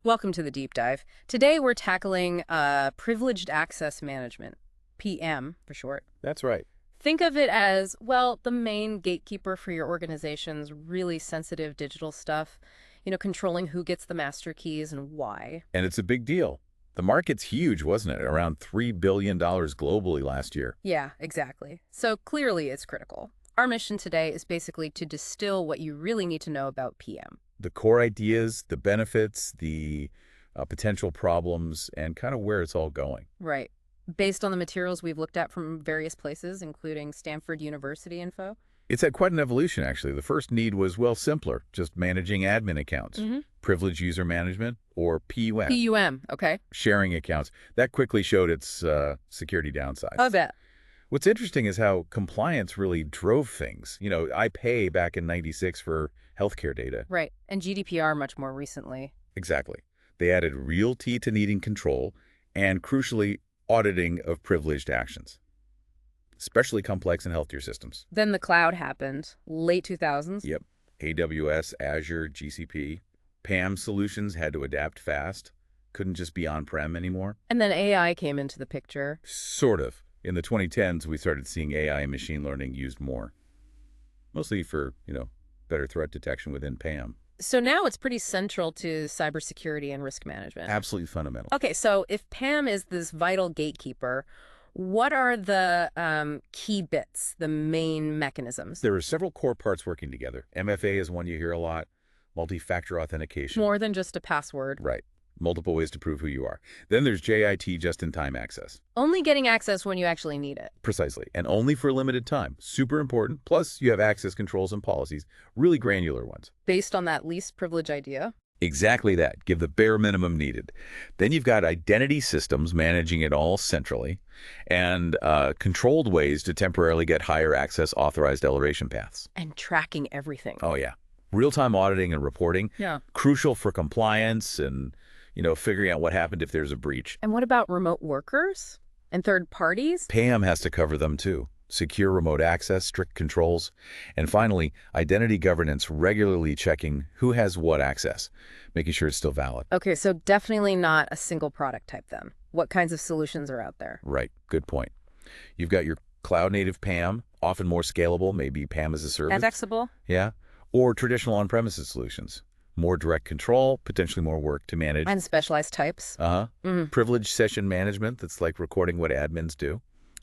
Welcome to the deep dive. Today we're tackling privileged access management, PM for short. That's right. Think of it as, well, the main gatekeeper for your organization's really sensitive digital stuff, controlling who gets the master keys and why. And it's a big deal. The market's huge, wasn't it? Around $3 billion globally last year. Yeah, exactly. So clearly it's critical. Our mission today is basically to distill what you really need to know about PM. The core ideas, the benefits, the potential problems, and kind of where it's all going. Right. Based on the materials we've looked at from various places, including Stanford University info. It's had quite an evolution, actually. The first need was, well, simpler, just managing admin accounts, privileged user management, or PUM, PUM, okay. sharing accounts. That quickly showed its security downsides. I bet. What's interesting is how compliance really drove things. I pay back in '96 for healthcare data. Right. And GDPR much more recently. Exactly. They added realty to needing control and, crucially, auditing of privileged actions, especially complex in healthcare systems. Then the cloud happened, late 2000s. Yep. AWS, Azure, GCP. PAM solutions had to adapt fast. Couldn't just be on-prem anymore. And then AI came into the picture. Sort of. In the 2010s, we started seeing AI and machine learning used more, mostly for, better threat detection within PAM. So now it's pretty central to cybersecurity and risk management. Absolutely fundamental. Okay, so if PAM is this vital gatekeeper, what are the key bits, the main mechanisms? There are several core parts working together. MFA is one you hear a lot, multi-factor authentication. More than just a password. Right. Multiple ways to prove who you are. Then there's JIT, just-in-time access. Only getting access when you actually need it. Precisely. And only for a limited time. Super important. Plus, you have access controls and policies, really granular ones. Based on that least privilege idea. Exactly that. Give the bare minimum needed. Then you've got identity systems managing it all centrally, and controlled ways to temporarily get higher access authorized elevation paths. And tracking everything. Oh, yeah. Real-time auditing and reporting. Yeah. Crucial for compliance and, figuring out what happened if there's a breach. And what about remote workers and third parties? PAM has to cover them too. Secure remote access, strict controls, and finally, identity governance, regularly checking who has what access, making sure it's still valid. Okay, so definitely not a single product type then. What kinds of solutions are out there? Right, good point. You've got your cloud-native PAM, often more scalable, maybe PAM as a service. And flexible? Yeah, or traditional on-premises solutions. More direct control, potentially more work to manage. And specialized types. Privileged session management that's like recording what admins do.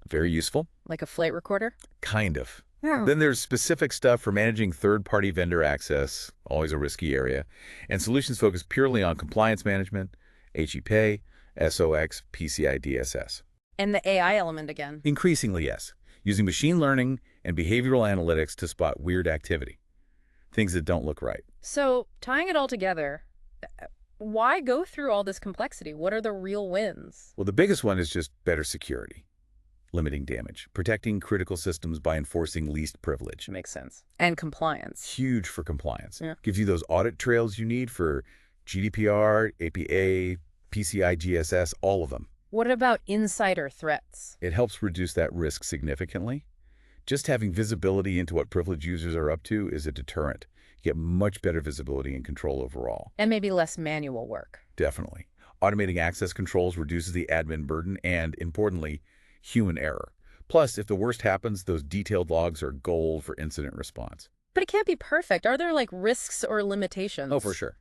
Very useful. Like a flight recorder? Kind of. Yeah. Then there's specific stuff for managing third-party vendor access, always a risky area, and solutions focused purely on compliance management, HEPay, SOX, PCI DSS. And the AI element again. Increasingly, yes, using machine learning and behavioral analytics to spot weird activity, things that don't look right. So tying it all together, why go through all this complexity? What are the real wins? Well, the biggest one is just better security. Limiting damage, protecting critical systems by enforcing least privilege. Makes sense. And compliance. Huge for compliance. Yeah. Gives you those audit trails you need for GDPR, APA, PCI GSS, all of them. What about insider threats? It helps reduce that risk significantly. Just having visibility into what privileged users are up to is a deterrent. You get much better visibility and control overall. And maybe less manual work. Definitely. Automating access controls reduces the admin burden and, importantly, human error. Plus, if the worst happens, those detailed logs are gold for incident response. But it can't be perfect. Are there risks or limitations? Oh, for sure.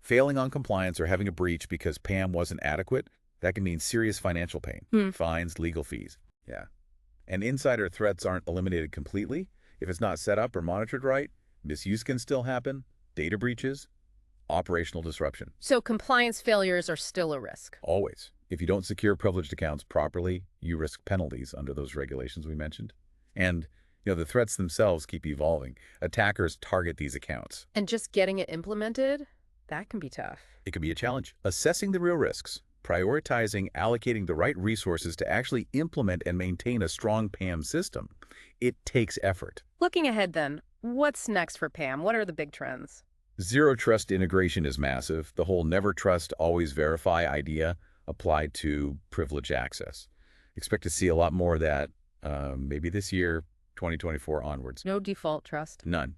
Failing on compliance or having a breach because PAM wasn't adequate, that can mean serious financial pain, fines, legal fees. Yeah. And insider threats aren't eliminated completely. If it's not set up or monitored right, misuse can still happen, data breaches, operational disruption. So compliance failures are still a risk. Always. If you don't secure privileged accounts properly, you risk penalties under those regulations we mentioned. And, the threats themselves keep evolving. Attackers target these accounts. And just getting it implemented, that can be tough. It can be a challenge. Assessing the real risks, prioritizing, allocating the right resources to actually implement and maintain a strong PAM system, it takes effort. Looking ahead then, what's next for PAM? What are the big trends? Zero trust integration is massive. The whole never trust, always verify idea applied to privileged access. Expect to see a lot more of that maybe this year, 2024 onwards. No default trust. None.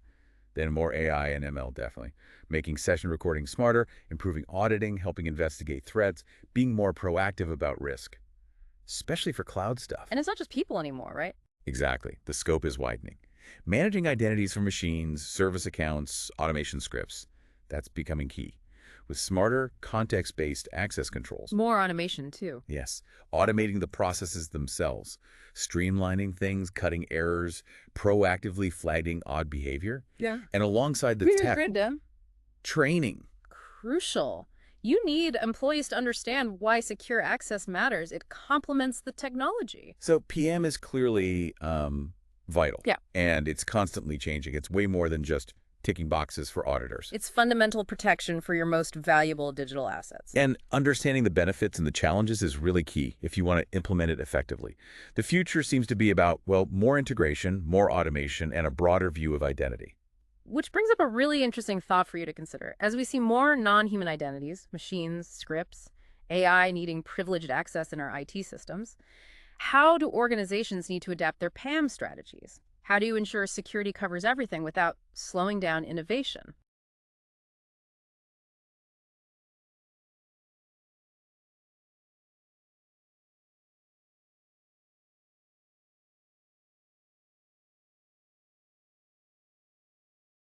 Then more AI and ML, definitely. Making session recording smarter, improving auditing, helping investigate threats, being more proactive about risk, especially for cloud stuff. And it's not just people anymore, right? Exactly. The scope is widening. Managing identities for machines, service accounts, automation scripts, that's becoming key. With smarter, context-based access controls. More automation, too. Yes, automating the processes themselves, streamlining things, cutting errors, proactively flagging odd behavior. Yeah. And alongside the tech, training. Crucial. You need employees to understand why secure access matters. It complements the technology. So PM is clearly vital. Yeah. And it's constantly changing. It's way more than just ticking boxes for auditors. It's fundamental protection for your most valuable digital assets. And understanding the benefits and the challenges is really key if you want to implement it effectively. The future seems to be about, well, more integration, more automation, and a broader view of identity. Which brings up a really interesting thought for you to consider. As we see more non-human identities, machines, scripts, AI needing privileged access in our IT systems, how do organizations need to adapt their PAM strategies? How do you ensure security covers everything without slowing down innovation?